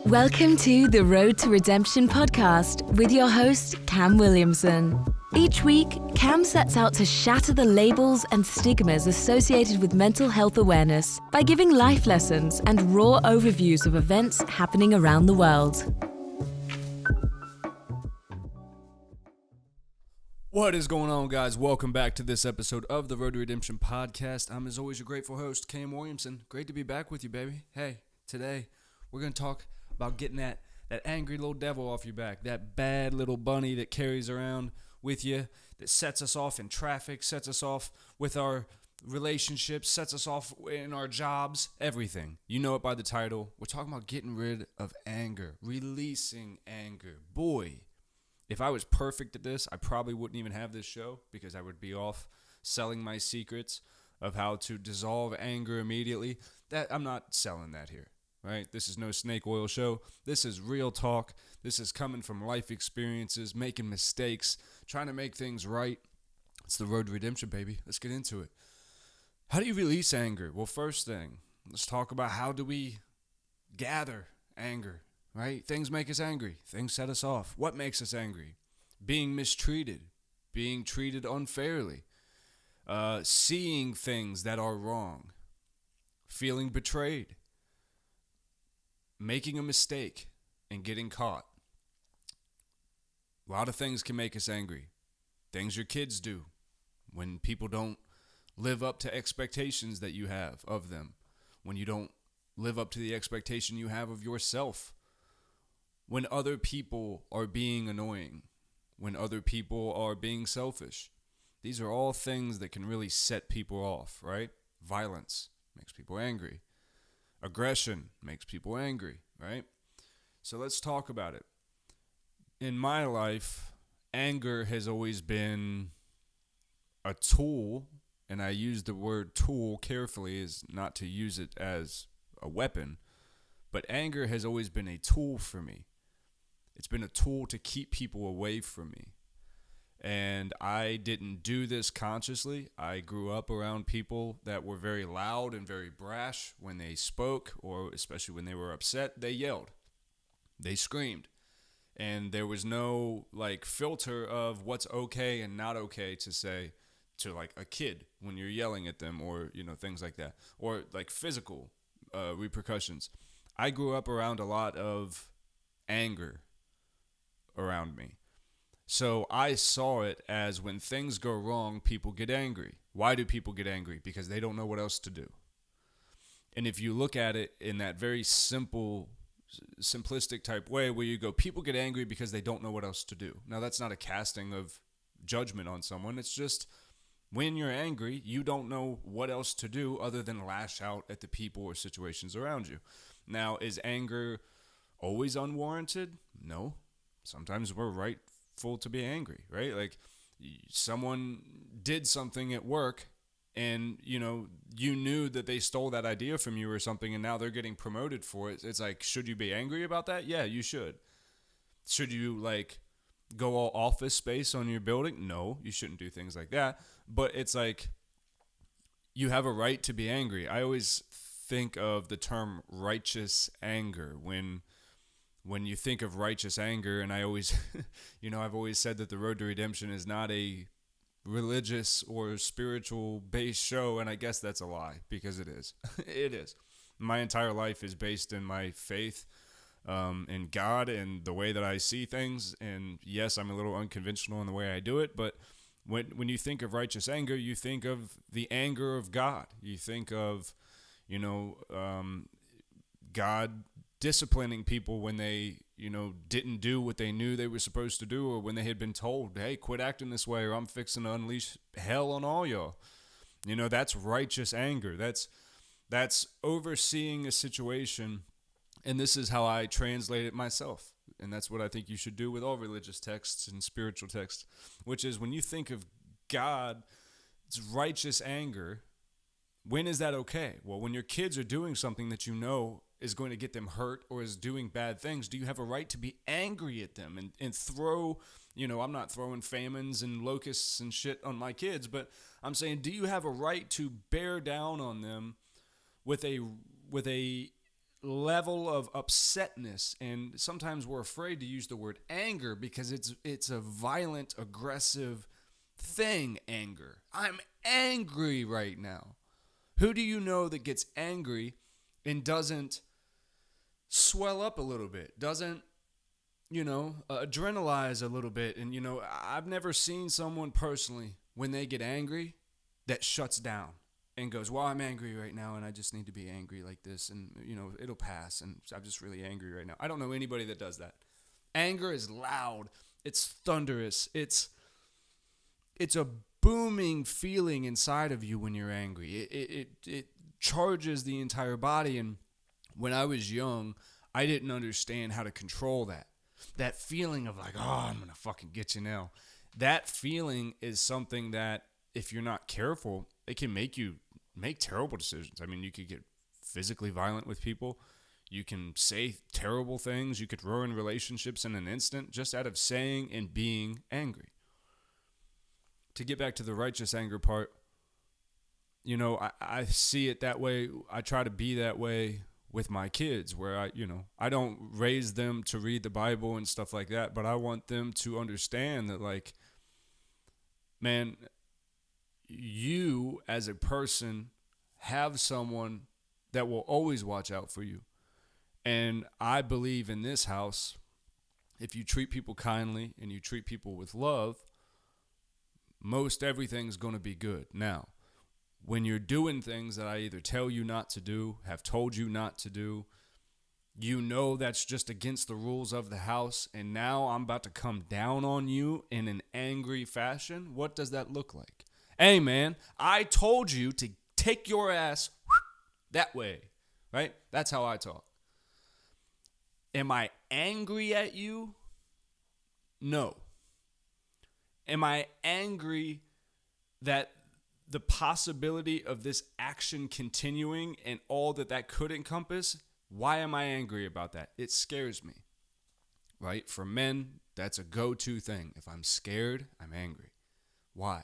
Welcome to the Road to Redemption podcast with your host, Cam Williamson. Each week, Cam sets out to shatter the labels and stigmas associated with mental health awareness by giving life lessons and raw overviews of events happening around the world. What is going on, guys? Welcome back to this episode of the Road to Redemption podcast. I'm, as always, your grateful host, Cam Williamson. Great to be back with you, baby. Hey, today we're going to talk about getting that angry little devil off your back, that bad little bunny that carries around with you, that sets us off in traffic, sets us off with our relationships, sets us off in our jobs, everything. You know it by the title. We're talking about getting rid of anger, releasing anger. Boy, if I was perfect at this, I probably wouldn't even have this show because I would be off selling my secrets of how to dissolve anger immediately. I'm not selling that here. Right? This is no snake oil show. This is real talk. This is coming from life experiences, making mistakes, trying to make things right. It's the road to redemption, baby. Let's get into it. How do you release anger? Well, first thing, let's talk about how do we gather anger, right? Things make us angry. Things set us off. What makes us angry? Being mistreated, being treated unfairly, seeing things that are wrong, feeling betrayed, making a mistake and getting caught. A lot of things can make us angry. Things your kids do when people don't live up to expectations that you have of them. When you don't live up to the expectation you have of yourself. When other people are being annoying. When other people are being selfish. These are all things that can really set people off, right? Violence makes people angry. Aggression makes people angry, right? So let's talk about it. In my life, anger has always been a tool, and I use the word tool carefully as not to use it as a weapon, but anger has always been a tool for me. It's been a tool to keep people away from me. And I didn't do this consciously. I grew up around people that were very loud and very brash when they spoke, or especially when they were upset, they yelled. They screamed. And there was no filter of what's okay and not okay to say to a kid when you're yelling at them, or things like that, or physical repercussions. I grew up around a lot of anger around me. So I saw it as when things go wrong, people get angry. Why do people get angry? Because they don't know what else to do. And if you look at it in that very simplistic type way where you go, people get angry because they don't know what else to do. Now, that's not a casting of judgment on someone. It's just when you're angry, you don't know what else to do other than lash out at the people or situations around you. Now, is anger always unwarranted? No. Sometimes we're rightful to be angry, right? Someone did something at work and you knew that they stole that idea from you or something, and now they're getting promoted for it. It's should you be angry about that? Yeah, you should. Should you go all office space on your building? No, you shouldn't do things like that. But it's you have a right to be angry. I always think of the term righteous anger when you think of righteous anger, and I always, I've always said that the Road to Redemption is not a religious or spiritual based show, and I guess that's a lie, because it is. It is. My entire life is based in my faith in God and the way that I see things, and yes, I'm a little unconventional in the way I do it, but when you think of righteous anger, you think of the anger of God. You think of, God disciplining people when they, didn't do what they knew they were supposed to do, or when they had been told, hey, quit acting this way or I'm fixing to unleash hell on all y'all. That's righteous anger. That's overseeing a situation, and this is how I translate it myself. And that's what I think you should do with all religious texts and spiritual texts, which is when you think of God's righteous anger, when is that okay? Well, when your kids are doing something that is going to get them hurt or is doing bad things, do you have a right to be angry at them and throw, I'm not throwing famines and locusts and shit on my kids, but I'm saying, do you have a right to bear down on them with a level of upsetness, and sometimes we're afraid to use the word anger because it's a violent, aggressive thing. Anger. I'm angry right now. Who do you know that gets angry and doesn't swell up a little bit, doesn't adrenalize a little bit? And I've never seen someone personally, when they get angry, that shuts down and goes, well, I'm angry right now and I just need to be angry like this, and it'll pass, and I'm just really angry right now. I don't know anybody that does that. Anger is loud, it's thunderous, it's a booming feeling inside of you when you're angry. It charges the entire body. And when I was young, I didn't understand how to control that feeling of like, oh, I'm gonna fucking get you now. That feeling is something that, if you're not careful, it can make you make terrible decisions. I mean, you could get physically violent with people. You can say terrible things. You could ruin relationships in an instant just out of saying and being angry. To get back to the righteous anger part, I see it that way. I try to be that way with my kids, where I don't raise them to read the Bible and stuff like that, but I want them to understand that, like, man, you as a person have someone that will always watch out for you. And I believe in this house, if you treat people kindly and you treat people with love, most everything's going to be good. Now, when you're doing things that I either tell you not to do, have told you not to do, that's just against the rules of the house, and now I'm about to come down on you in an angry fashion, what does that look like? Hey, man, I told you to take your ass that way, right? That's how I talk. Am I angry at you? No. Am I angry that the possibility of this action continuing and all that could encompass? Why am I angry about that? It scares me, right? For men, that's a go-to thing. If I'm scared, I'm angry. Why?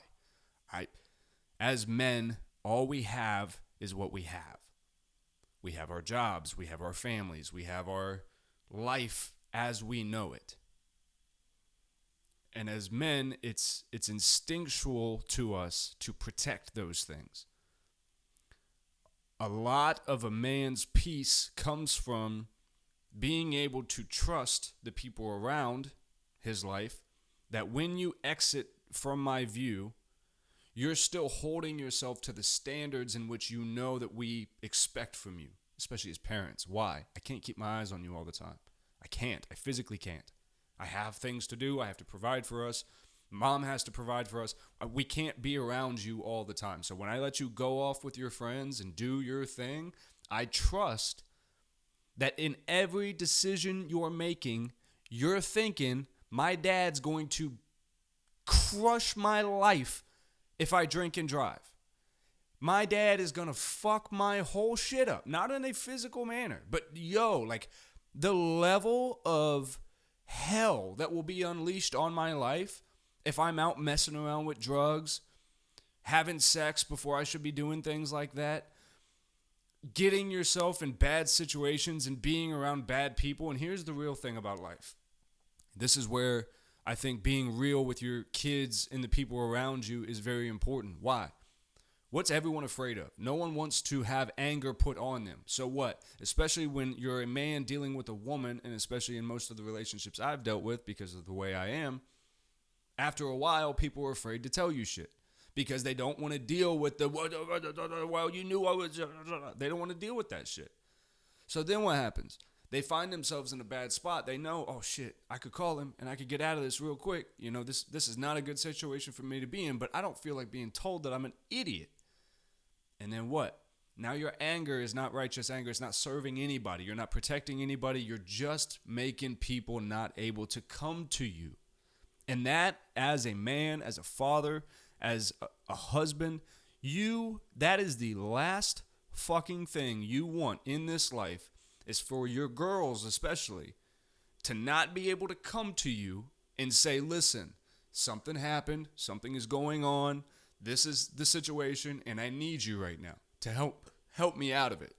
As men, all we have is what we have. We have our jobs, we have our families, we have our life as we know it. And as men, it's instinctual to us to protect those things. A lot of a man's peace comes from being able to trust the people around his life, that when you exit from my view, you're still holding yourself to the standards in which you know that we expect from you, especially as parents. Why? I can't keep my eyes on you all the time. I can't. I physically can't. I have things to do. I have to provide for us. Mom has to provide for us. We can't be around you all the time. So when I let you go off with your friends and do your thing, I trust that in every decision you're making, you're thinking, my dad's going to crush my life if I drink and drive. My dad is going to fuck my whole shit up. Not in a physical manner, but the level of hell that will be unleashed on my life if I'm out messing around with drugs, having sex before I should be doing things like that, getting yourself in bad situations and being around bad people. And here's the real thing about life. This is where I think being real with your kids and the people around you is very important. Why? What's everyone afraid of? No one wants to have anger put on them. So what? Especially when you're a man dealing with a woman, and especially in most of the relationships I've dealt with because of the way I am, after a while, people are afraid to tell you shit because they don't want to deal with well, you knew I was, they don't want to deal with that shit. So then what happens? They find themselves in a bad spot. They know, oh shit, I could call him and I could get out of this real quick. This is not a good situation for me to be in, but I don't feel like being told that I'm an idiot. And then what? Now your anger is not righteous anger. It's not serving anybody. You're not protecting anybody. You're just making people not able to come to you. And that, as a man, as a father, as a husband, that is the last fucking thing you want in this life, is for your girls especially to not be able to come to you and say, listen, something happened, something is going on, this is the situation, and I need you right now to help me out of it.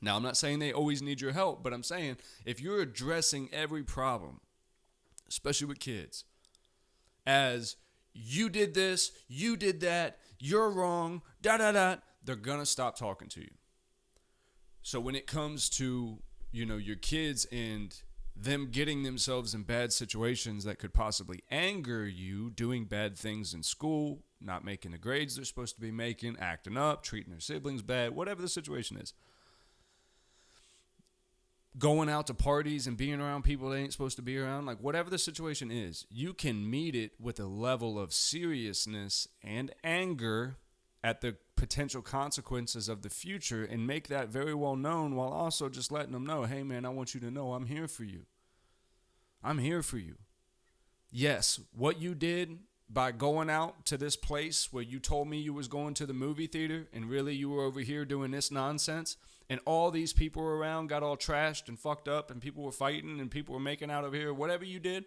Now, I'm not saying they always need your help, but I'm saying if you're addressing every problem, especially with kids, as you did this, you did that, you're wrong, they're going to stop talking to you. So when it comes to, your kids and them getting themselves in bad situations that could possibly anger you, doing bad things in school, not making the grades they're supposed to be making, acting up, treating their siblings bad, whatever the situation is, going out to parties and being around people they ain't supposed to be around, like whatever the situation is, you can meet it with a level of seriousness and anger at the potential consequences of the future and make that very well known, while also just letting them know, hey man, I want you to know I'm here for you. I'm here for you. Yes, what you did by going out to this place where you told me you was going to the movie theater and really you were over here doing this nonsense, and all these people around got all trashed and fucked up and people were fighting and people were making out over here, whatever you did,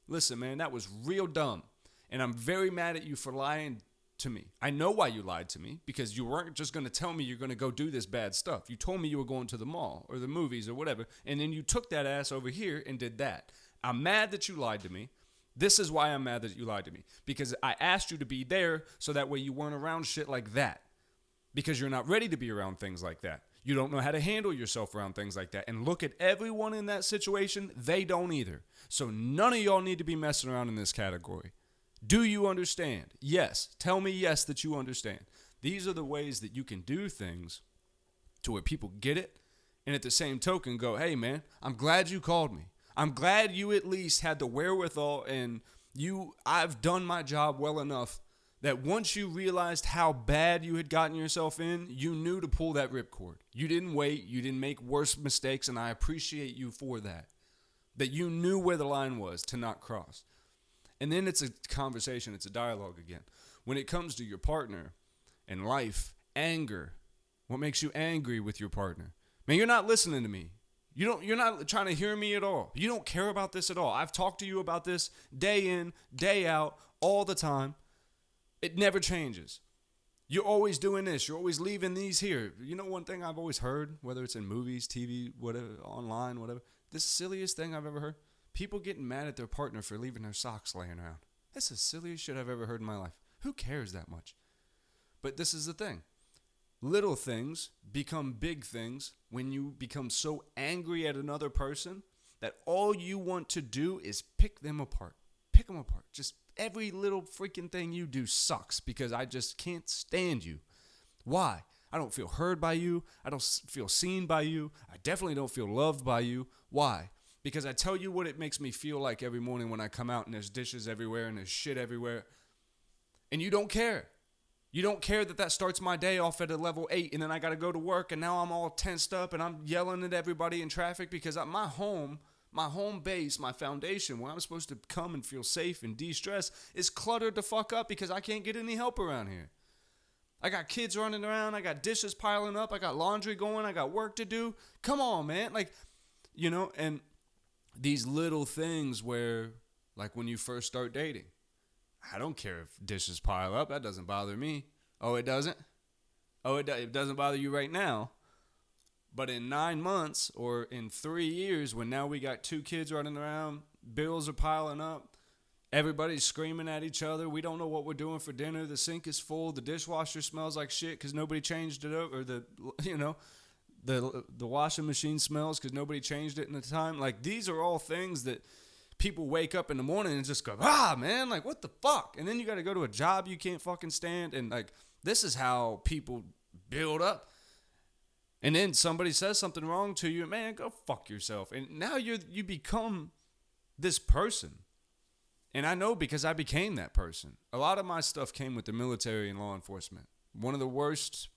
listen man, that was real dumb. And I'm very mad at you for lying to me. I know why you lied to me, because you weren't just going to tell me you're going to go do this bad stuff. You told me you were going to the mall or the movies or whatever, and then you took that ass over here and did that. I'm mad that you lied to me. This is why I'm mad that you lied to me, because I asked you to be there so that way you weren't around shit like that, because you're not ready to be around things like that. You don't know how to handle yourself around things like that. And look at everyone in that situation, they don't either. So none of y'all need to be messing around in this category. Do you understand? Yes. Tell me yes that you understand. These are the ways that you can do things to where people get it, and at the same token go, hey man, I'm glad you called me. I'm glad you at least had the wherewithal, and I've done my job well enough that once you realized how bad you had gotten yourself in, you knew to pull that ripcord. You didn't wait. You didn't make worse mistakes, and I appreciate you for that. That you knew where the line was to not cross. And then it's a conversation. It's a dialogue again. When it comes to your partner and life, anger, what makes you angry with your partner? Man, you're not listening to me. You're not trying to hear me at all. You don't care about this at all. I've talked to you about this day in, day out, all the time. It never changes. You're always doing this. You're always leaving these here. You know one thing I've always heard, whether it's in movies, TV, whatever, online, whatever, the silliest thing I've ever heard, people getting mad at their partner for leaving their socks laying around. That's the silliest shit I've ever heard in my life. Who cares that much? But this is the thing. Little things become big things when you become so angry at another person that all you want to do is pick them apart. Pick them apart. Just every little freaking thing you do sucks because I just can't stand you. Why? I don't feel heard by you. I don't feel seen by you. I definitely don't feel loved by you. Why? Because I tell you what it makes me feel like every morning when I come out and there's dishes everywhere and there's shit everywhere. And you don't care. You don't care that starts my day off at a level 8 and then I got to go to work and now I'm all tensed up and I'm yelling at everybody in traffic because my home base, my foundation, where I'm supposed to come and feel safe and de-stress, is cluttered the fuck up because I can't get any help around here. I got kids running around. I got dishes piling up. I got laundry going. I got work to do. Come on, man. And these little things where, like when you first start dating, I don't care if dishes pile up. That doesn't bother me. Oh, it doesn't? Oh, it doesn't bother you right now. But in 9 months or in 3 years, when now we got 2 kids running around, bills are piling up, everybody's screaming at each other, we don't know what we're doing for dinner, the sink is full, the dishwasher smells like shit because nobody changed it up, or the washing machine smells because nobody changed it in the time. Like, these are all things that people wake up in the morning and just go, man, like, what the fuck? And then you got to go to a job you can't fucking stand, and like, this is how people build up. And then somebody says something wrong to you, man, go fuck yourself. And now you become this person. And I know because I became that person. A lot of my stuff came with the military and law enforcement. One of the worst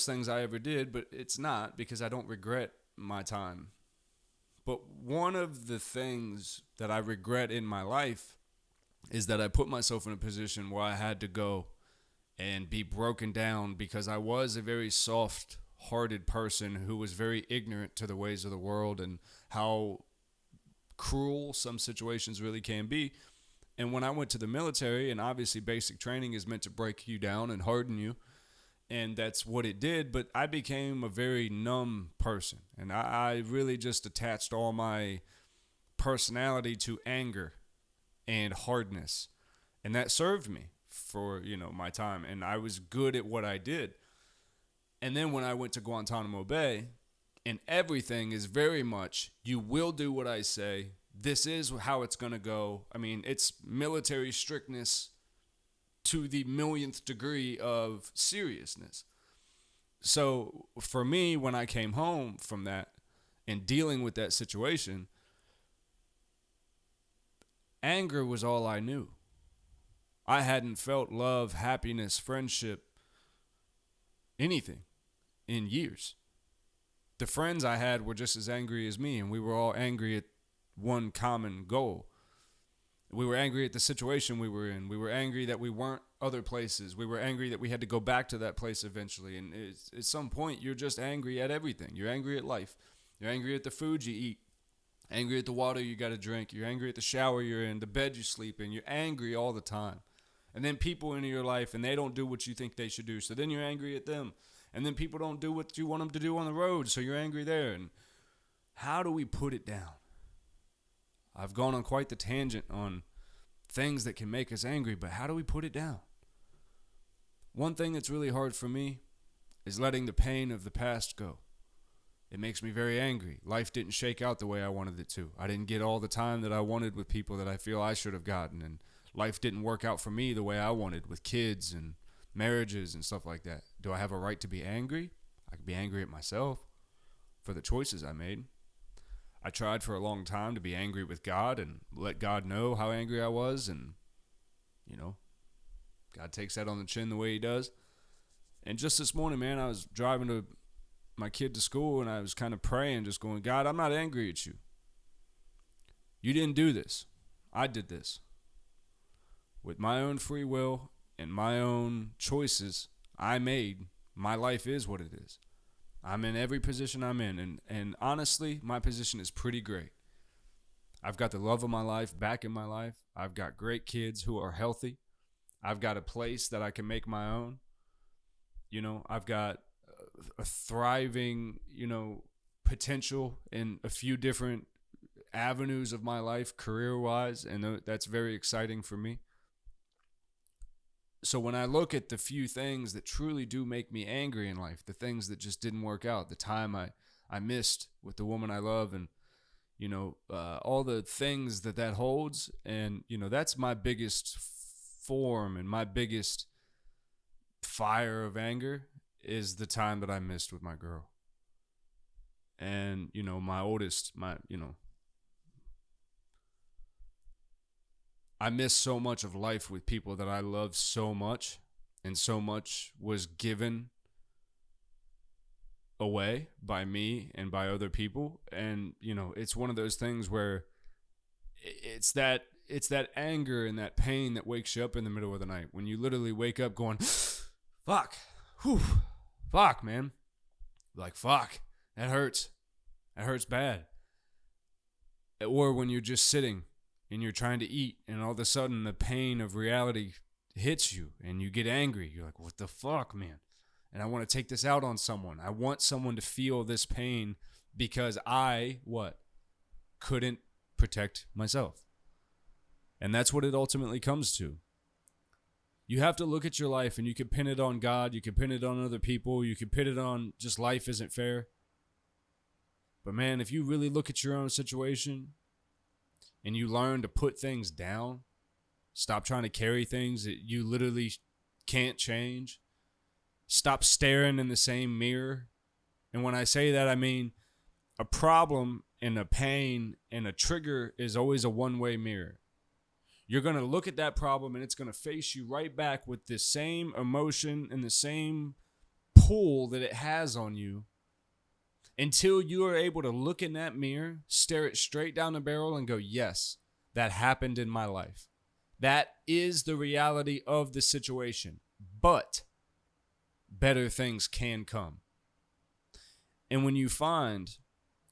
things I ever did, but it's not because I don't regret my time. But one of the things that I regret in my life is that I put myself in a position where I had to go and be broken down because I was a very soft-hearted person who was very ignorant to the ways of the world and how cruel some situations really can be. And when I went to the military, and obviously basic training is meant to break you down and harden you, and that's what it did. But I became a very numb person, and I really just attached all my personality to anger and hardness, and that served me for my time, and I was good at what I did. And then when I went to Guantanamo Bay, and everything is very much, you will do what I say. This is how it's going to go. I mean, it's military strictness to the millionth degree of seriousness. So for me, when I came home from that and dealing with that situation, anger was all I knew. I hadn't felt love, happiness, friendship, anything in years. The friends I had were just as angry as me, and we were all angry at one common goal. We were angry at the situation we were in. We were angry that we weren't other places. We were angry that we had to go back to that place eventually. And at some point, you're just angry at everything. You're angry at life. You're angry at the food you eat. Angry at the water you got to drink. You're angry at the shower you're in, the bed you sleep in. You're angry all the time. And then people into your life, and they don't do what you think they should do. So then you're angry at them. And then people don't do what you want them to do on the road, so you're angry there. And how do we put it down? I've gone on quite the tangent on things that can make us angry, but how do we put it down? One thing that's really hard for me is letting the pain of the past go. It makes me very angry. Life didn't shake out the way I wanted it to. I didn't get all the time that I wanted with people that I feel I should have gotten, and life didn't work out for me the way I wanted with kids and marriages and stuff like that. Do I have a right to be angry? I could be angry at myself for the choices I made. I tried for a long time to be angry with God and let God know how angry I was, and God takes that on the chin the way he does. And just this morning, man, I was driving my kid to school, and I was kind of praying, just going, God, I'm not angry at you. You didn't do this. I did this. With my own free will and my own choices I made, my life is what it is. I'm in every position I'm in, and honestly, my position is pretty great. I've got the love of my life back in my life. I've got great kids who are healthy. I've got a place that I can make my own. I've got a thriving, potential in a few different avenues of my life, career-wise, and that's very exciting for me. So when I look at the few things that truly do make me angry in life, the things that just didn't work out, the time I missed with the woman I love, and all the things that holds, and that's my biggest form and my biggest fire of anger is the time that I missed with my girl. And my oldest, I miss so much of life with people that I love so much, and so much was given away by me and by other people. And it's one of those things where it's that anger and that pain that wakes you up in the middle of the night, when you literally wake up going, fuck, whew, fuck, man, like, fuck, that hurts bad. Or when you're just sitting and you're trying to eat, and all of a sudden the pain of reality hits you and you get angry. You're like, what the fuck, man? And I want to take this out on someone. I want someone to feel this pain because I couldn't protect myself. And that's what it ultimately comes to. You have to look at your life, and you can pin it on God, you can pin it on other people, you can pin it on just life isn't fair. But man, if you really look at your own situation and you learn to put things down, stop trying to carry things that you literally can't change, stop staring in the same mirror. And when I say that, I mean a problem and a pain and a trigger is always a one-way mirror. You're going to look at that problem, and it's going to face you right back with the same emotion and the same pull that it has on you, until you are able to look in that mirror, stare it straight down the barrel, and go, yes, that happened in my life. That is the reality of the situation. But better things can come. And when you find,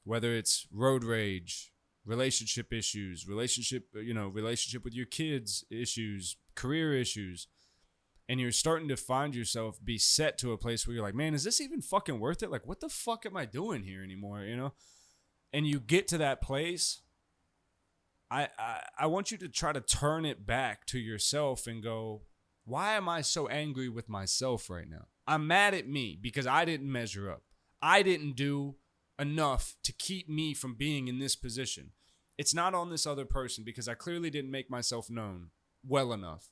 whether it's road rage, relationship issues, relationship with your kids issues, career issues, And you're starting to find yourself be set to a place where you're like, man, is this even fucking worth it? Like, what the fuck am I doing here anymore, you know? And you get to that place, I want you to try to turn it back to yourself and go, why am I so angry with myself right now? I'm mad at me because I didn't measure up. I didn't do enough to keep me from being in this position. It's not on this other person because I clearly didn't make myself known well enough.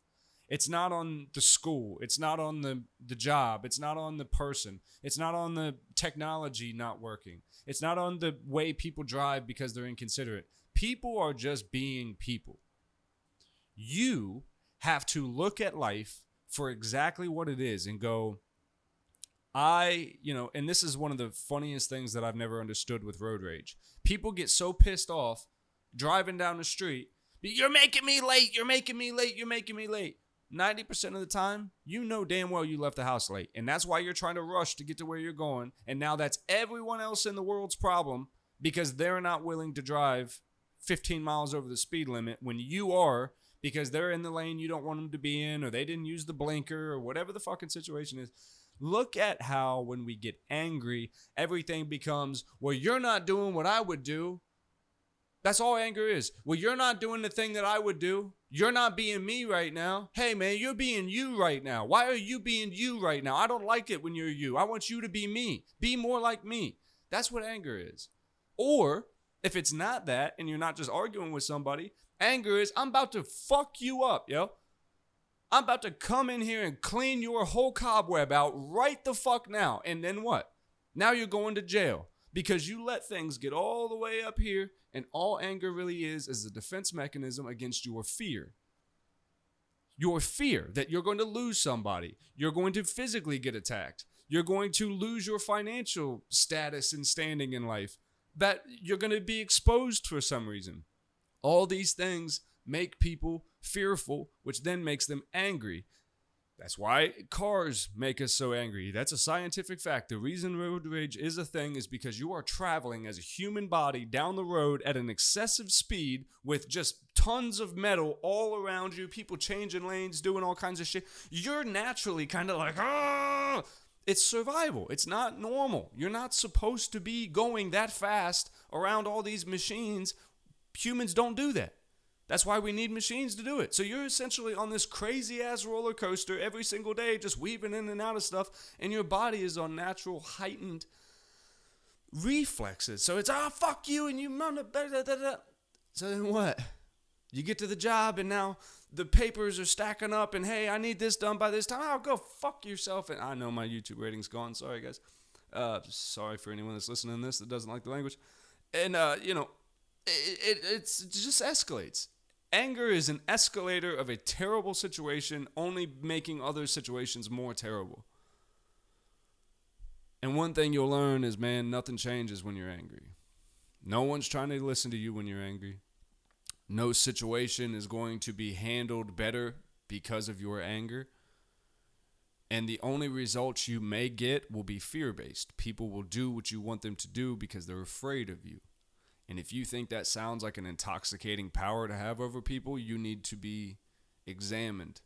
It's not on the school. It's not on the job. It's not on the person. It's not on the technology not working. It's not on the way people drive because they're inconsiderate. People are just being people. You have to look at life for exactly what it is and go, and this is one of the funniest things that I've never understood with road rage. People get so pissed off driving down the street. You're making me late. You're making me late. You're making me late. 90% of the time, you know damn well you left the house late. And that's why you're trying to rush to get to where you're going. And now that's everyone else in the world's problem because they're not willing to drive 15 miles over the speed limit when you are, because they're in the lane you don't want them to be in, or they didn't use the blinker, or whatever the fucking situation is. Look at how when we get angry, everything becomes, well, you're not doing what I would do. That's all anger is. Well, you're not doing the thing that I would do. You're not being me right now. Hey, man, you're being you right now. Why are you being you right now? I don't like it when you're you. I want you to be me. Be more like me. That's what anger is. Or if it's not that and you're not just arguing with somebody, anger is, I'm about to fuck you up, yo. I'm about to come in here and clean your whole cobweb out right the fuck now. And then what? Now you're going to jail because you let things get all the way up here. And all anger really is a defense mechanism against your fear. Your fear that you're going to lose somebody. You're going to physically get attacked. You're going to lose your financial status and standing in life. That you're going to be exposed for some reason. All these things make people fearful, which then makes them angry. That's why cars make us so angry. That's a scientific fact. The reason road rage is a thing is because you are traveling as a human body down the road at an excessive speed with just tons of metal all around you, people changing lanes, doing all kinds of shit. You're naturally kind of like, ah! It's survival. It's not normal. You're not supposed to be going that fast around all these machines. Humans don't do that. That's why we need machines to do it. So you're essentially on this crazy-ass roller coaster every single day, just weaving in and out of stuff, and your body is on natural, heightened reflexes. So it's, fuck you, and you... So then what? You get to the job, and now the papers are stacking up, and hey, I need this done by this time. Oh, go fuck yourself. And I know my YouTube rating's gone. Sorry, guys. Sorry for anyone that's listening to this that doesn't like the language. And, it just escalates. Anger is an escalator of a terrible situation, only making other situations more terrible. And one thing you'll learn is, man, nothing changes when you're angry. No one's trying to listen to you when you're angry. No situation is going to be handled better because of your anger. And the only results you may get will be fear-based. People will do what you want them to do because they're afraid of you. And if you think that sounds like an intoxicating power to have over people, you need to be examined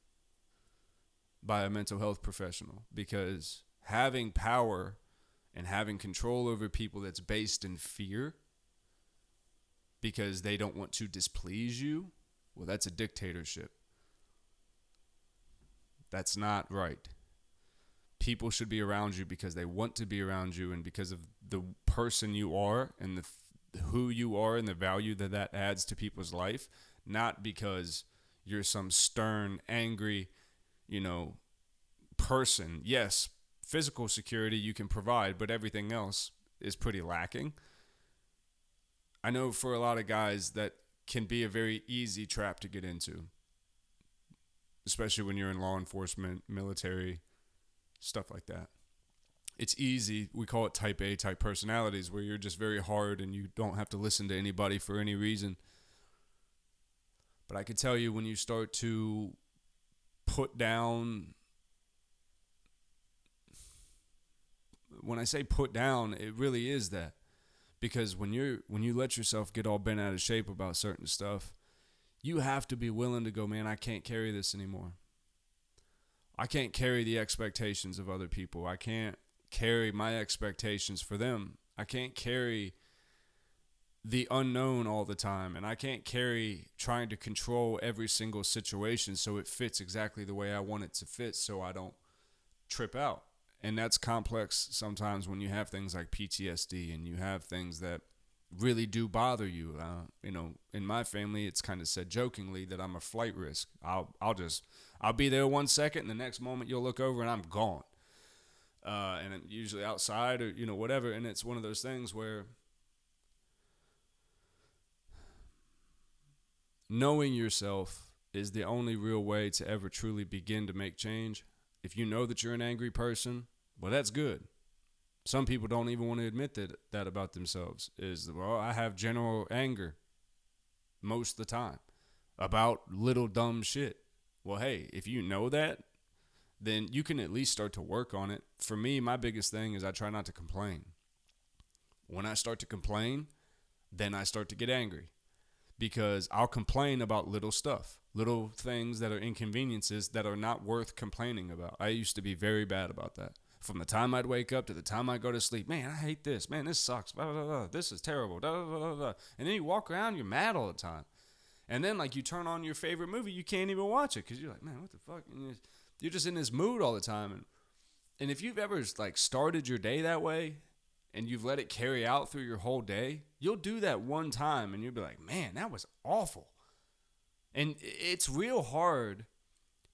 by a mental health professional, because having power and having control over people that's based in fear because they don't want to displease you, well, that's a dictatorship. That's not right. People should be around you because they want to be around you and because of the person you are and who you are and the value that adds to people's life, not because you're some stern, angry, person. Yes, physical security you can provide, but everything else is pretty lacking. I know for a lot of guys that can be a very easy trap to get into, especially when you're in law enforcement, military, stuff like that. It's easy. We call it type A type personalities, where you're just very hard and you don't have to listen to anybody for any reason. But I can tell you, when you start to put down, when I say put down, it really is that. Because when you let yourself get all bent out of shape about certain stuff, you have to be willing to go, man, I can't carry this anymore. I can't carry the expectations of other people. I can't carry my expectations for them. I can't carry the unknown all the time, and I can't carry trying to control every single situation so it fits exactly the way I want it to fit so I don't trip out. And that's complex sometimes when you have things like PTSD and you have things that really do bother you. In my family, it's kind of said jokingly that I'm a flight risk. I'll be there 1 second, and the next moment you'll look over and I'm gone. And I'm usually outside or whatever. And it's one of those things where knowing yourself is the only real way to ever truly begin to make change. If you know that you're an angry person, well, that's good. Some people don't even want to admit that about themselves. I have general anger most of the time about little dumb shit. Well, hey, if you know that, then you can at least start to work on it. For me, my biggest thing is I try not to complain. When I start to complain, then I start to get angry. Because I'll complain about little stuff, little things that are inconveniences that are not worth complaining about. I used to be very bad about that. From the time I'd wake up to the time I go to sleep, man, I hate this. Man, this sucks. Blah, blah, blah. This is terrible. Blah, blah, blah, blah. And then you walk around, you're mad all the time. And then, you turn on your favorite movie, you can't even watch it because you're like, man, what the fuck? And you're just in this mood all the time. And if you've ever, started your day that way, and you've let it carry out through your whole day, you'll do that one time and you'll be like, man, that was awful. And it's real hard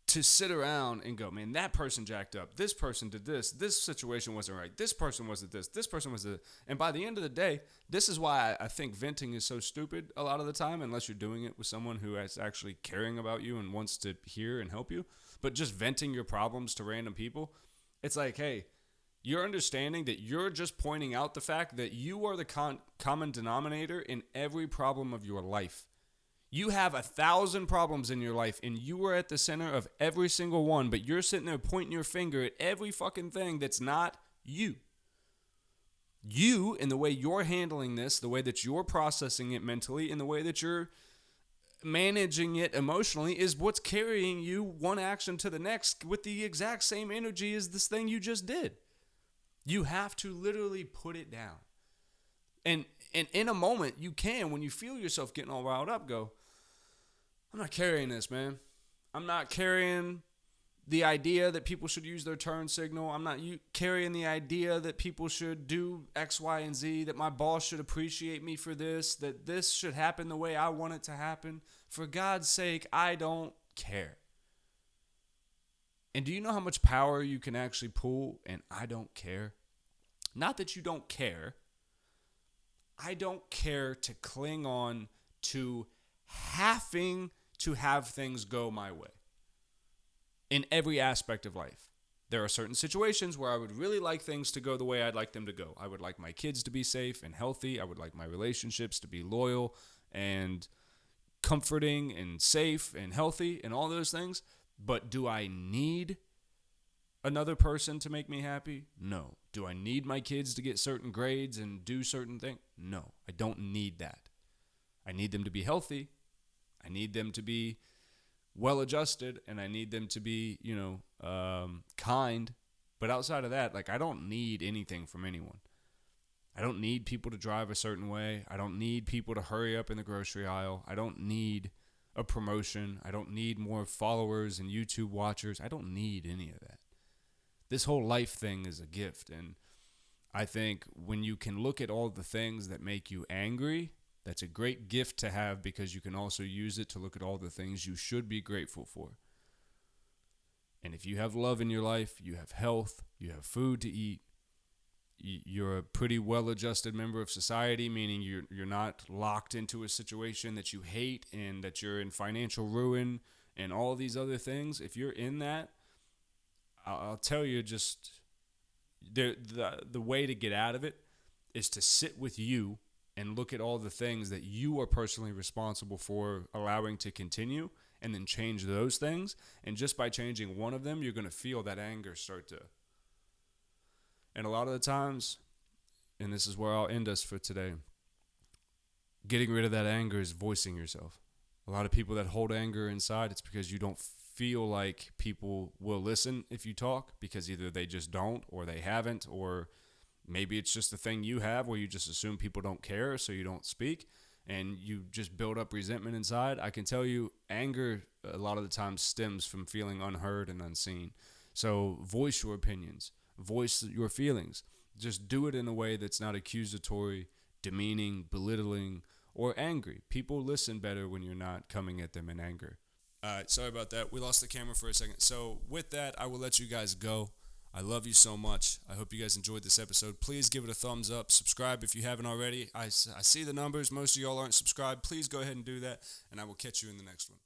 to sit around and go, man, that person jacked up. This person did this. This situation wasn't right. This person wasn't this. This person was this. And by the end of the day, this is why I think venting is so stupid a lot of the time, unless you're doing it with someone who is actually caring about you and wants to hear and help you. But just venting your problems to random people, it's like, hey, you're understanding that you're just pointing out the fact that you are the common denominator in every problem of your life. You have 1,000 problems in your life, and you are at the center of every single one, but you're sitting there pointing your finger at every fucking thing that's not you. You, in the way you're handling this, the way that you're processing it mentally, and the way that you're managing it emotionally is what's carrying you one action to the next with the exact same energy as this thing you just did. You have to literally put it down. And in a moment, you can, when you feel yourself getting all riled up, go, I'm not carrying this, man. I'm not carrying the idea that people should use their turn signal. I'm not carrying the idea that people should do X, Y, and Z, that my boss should appreciate me for this, that this should happen the way I want it to happen. For God's sake, I don't care. And do you know how much power you can actually pull? And I don't care. Not that you don't care. I don't care to cling on to having to have things go my way in every aspect of life. There are certain situations where I would really like things to go the way I'd like them to go. I would like my kids to be safe and healthy. I would like my relationships to be loyal and comforting and safe and healthy and all those things. But do I need another person to make me happy? No. Do I need my kids to get certain grades and do certain things? No, I don't need that. I need them to be healthy. I need them to be well-adjusted, and I need them to be, kind. But outside of that, I don't need anything from anyone. I don't need people to drive a certain way. I don't need people to hurry up in the grocery aisle. I don't need a promotion. I don't need more followers and YouTube watchers. I don't need any of that. This whole life thing is a gift, and I think when you can look at all the things that make you angry, that's a great gift to have, because you can also use it to look at all the things you should be grateful for. And if you have love in your life, you have health, you have food to eat, you're a pretty well-adjusted member of society, meaning you're not locked into a situation that you hate and that you're in financial ruin and all these other things. If you're in that, I'll tell you, just the way to get out of it is to sit with you and look at all the things that you are personally responsible for allowing to continue, and then change those things. And just by changing one of them, you're going to feel that anger start to. And a lot of the times, and this is where I'll end us for today, getting rid of that anger is voicing yourself. A lot of people that hold anger inside, it's because you don't feel like people will listen if you talk, because either they just don't, or they haven't, or maybe it's just a thing you have where you just assume people don't care, so you don't speak, and you just build up resentment inside. I can tell you, anger a lot of the time stems from feeling unheard and unseen. So voice your opinions, voice your feelings. Just do it in a way that's not accusatory, demeaning, belittling, or angry. People listen better when you're not coming at them in anger. All right, sorry about that. We lost the camera for a second. So with that, I will let you guys go. I love you so much. I hope you guys enjoyed this episode. Please give it a thumbs up. Subscribe if you haven't already. I see the numbers. Most of y'all aren't subscribed. Please go ahead and do that, and I will catch you in the next one.